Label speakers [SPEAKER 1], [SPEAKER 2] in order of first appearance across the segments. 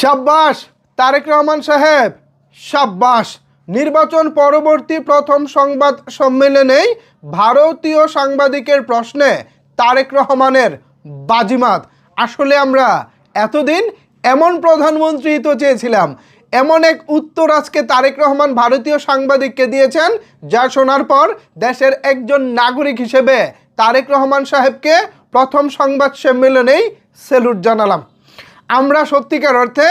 [SPEAKER 1] শাব্বাস তারেক রহমান সাহেব, শাব্বাস। নির্বাচন পরবর্তী প্রথম সংবাদ সম্মেলনেই ভারতীয় সাংবাদিকের প্রশ্নে তারেক রহমানের বাজিমাত। আসলে আমরা এতদিন এমন প্রধানমন্ত্রী তো চেয়েছিলাম, এমন এক উত্তর আজকে তারেক রহমান ভারতীয় সাংবাদিককে দিয়েছেন, যা শোনার পর দেশের একজন নাগরিক হিসেবে তারেক রহমান সাহেবকে প্রথম সংবাদ সম্মেলনেই স্যালুট জানালাম। আমরা সত্যিকার অর্থে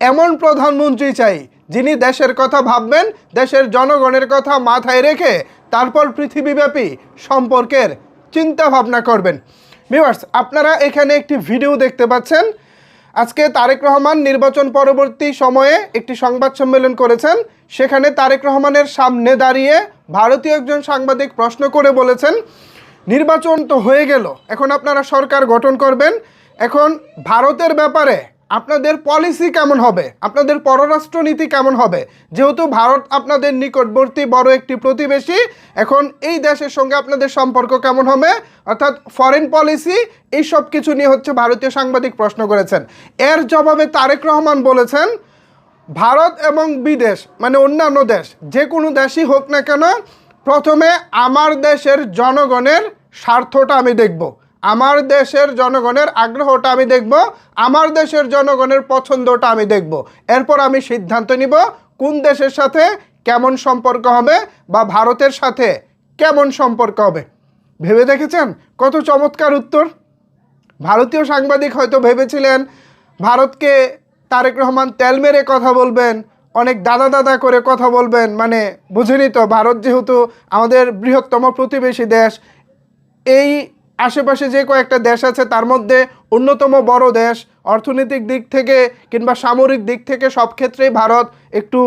[SPEAKER 1] এমন প্রধানমন্ত্রী চাই যিনি দেশের কথা ভাববেন, দেশের জনগণের কথা মাথায় রেখে তারপর পৃথিবীব্যাপী সম্পর্কের চিন্তা ভাবনা করবেন। ভিউয়ার্স, আপনারা এখানে একটি ভিডিও দেখতে পাচ্ছেন। আজকে তারেক রহমান নির্বাচন পরবর্তী সময়ে একটি সংবাদ সম্মেলন করেছেন। সেখানে তারেক রহমানের সামনে দাঁড়িয়ে ভারতীয় একজন সাংবাদিক প্রশ্ন করে বলেছেন, নির্বাচন তো হয়ে গেল, এখন আপনারা সরকার গঠন করবেন, এখন ভারতের ব্যাপারে আপনাদের পলিসি কেমন হবে, আপনাদের পররাষ্ট্রনীতি কেমন হবে? যেহেতু ভারত আপনাদের নিকটবর্তী বড় একটি প্রতিবেশী, এখন এই দেশের সঙ্গে আপনাদের সম্পর্ক কেমন হবে, অর্থাৎ ফরেন পলিসি, এই সব কিছু নিয়ে হচ্ছে ভারতীয় সাংবাদিক প্রশ্ন করেছেন। এর জবাবে তারেক রহমান বলেছেন, ভারত এবং বিদেশ মানে অন্যান্য দেশ, যে কোনো দেশই হোক না কেন, প্রথমে আমার দেশের জনগণের স্বার্থটা আমি দেখব, আমার দেশের জনগণের আগ্রহটা আমি দেখব, আমার দেশের জনগণের পছন্দটা আমি দেখব, এরপর আমি সিদ্ধান্ত নিব কোন দেশের সাথে কেমন সম্পর্ক হবে বা ভারতের সাথে কেমন সম্পর্ক হবে। ভেবে দেখেছেন কত চমৎকার উত্তর? ভারতীয় সাংবাদিক হয়তো ভেবেছিলেন ভারতকে তারেক রহমান তেল মেরে কথা বলবেন, অনেক দাদা দাদা করে কথা বলবেন, মানে বুঝেনি তো, ভারত যেহেতু আমাদের বৃহত্তম প্রতিবেশী দেশ, এই আশেপাশে যে কয়েকটা দেশ আছে তার মধ্যে অন্যতম বড় দেশ, অর্থনৈতিক দিক থেকে কিংবা সামরিক দিক থেকে সব ক্ষেত্রেই ভারত একটু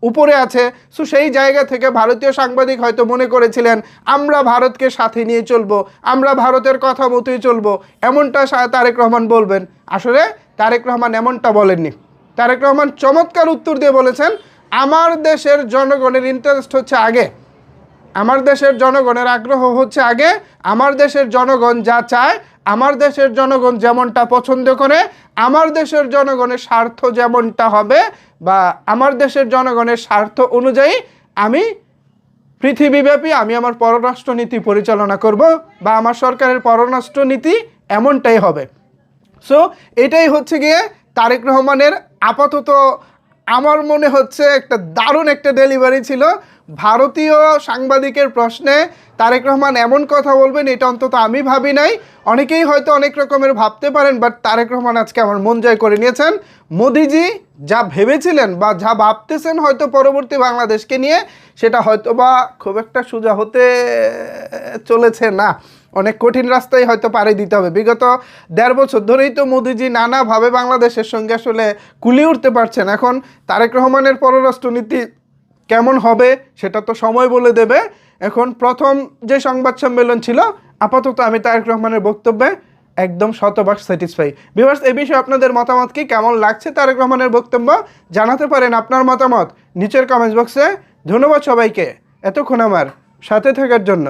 [SPEAKER 1] উপরে আছে। সো সেই জায়গা থেকে ভারতীয় সাংবাদিক হয়তো মনে করেছিলেন আমরা ভারতকে সাথে নিয়ে চলবো, আমরা ভারতের কথা মতোই চলবো, এমনটা তারেক রহমান বলবেন। আসলে তারেক রহমান এমনটা বলেননি। তারেক রহমান চমৎকার উত্তর দিয়ে বলেছেন, আমার দেশের জনগণের ইন্টারেস্ট হচ্ছে আগে, আমার দেশের জনগণের আগ্রহ হচ্ছে আগে, আমার দেশের জনগণ যা চায়, আমার দেশের জনগণ যেমনটা পছন্দ করে, আমার দেশের জনগণের স্বার্থ যেমনটা হবে বা আমার দেশের জনগণের স্বার্থ অনুযায়ী আমি পৃথিবীব্যাপী আমি আমার পররাষ্ট্রনীতি পরিচালনা করব বা আমার সরকারের পররাষ্ট্রনীতি এমনটাই হবে। সো এটাই হচ্ছে গিয়ে তারেক রহমানের আপাতত আমার মনে হচ্ছে একটা দারুণ একটা ডেলিভারি ছিল। ভারতীয় সাংবাদিকের প্রশ্নে তারেক রহমান এমন কথা বলবেন এটা অন্তত আমি ভাবি নাই। অনেকেই হয়তো অনেক রকমের ভাবতে পারেন, বাট তারেক রহমান আজকে আমার মন জয় করে নিয়েছেন। মোদিজি যা ভেবেছিলেন বা যা ভাবতেছেন হয়তো পরবর্তী বাংলাদেশকে নিয়ে, সেটা হয়তো বা খুব একটা সোজা হতে চলেছে না, অনেক কঠিন রাস্তায় হয়তো পাড়ি দিতে হবে। বিগত 1.5 বছর ধরেই তো মোদিজি নানাভাবে বাংলাদেশের সঙ্গে আসলে কুলিয়ে উঠতে পারছেন। এখন তারেক রহমানের পররাষ্ট্রনীতি কেমন হবে সেটা তো সময় বলে দেবে। এখন প্রথম যে সংবাদ সম্মেলন ছিল, আপাতত আমি তারেক রহমানের বক্তব্যে একদম শতভাগ স্যাটিসফাই। ভিউয়ার্স, এই বিষয়ে আপনাদের মতামত কি, কেমন লাগছে তারেক রহমানের বক্তব্য জানাতে পারেন আপনার মতামত নিচের কমেন্টস বক্সে। ধন্যবাদ সবাইকে এতক্ষণ আমার সাথে থাকার জন্য।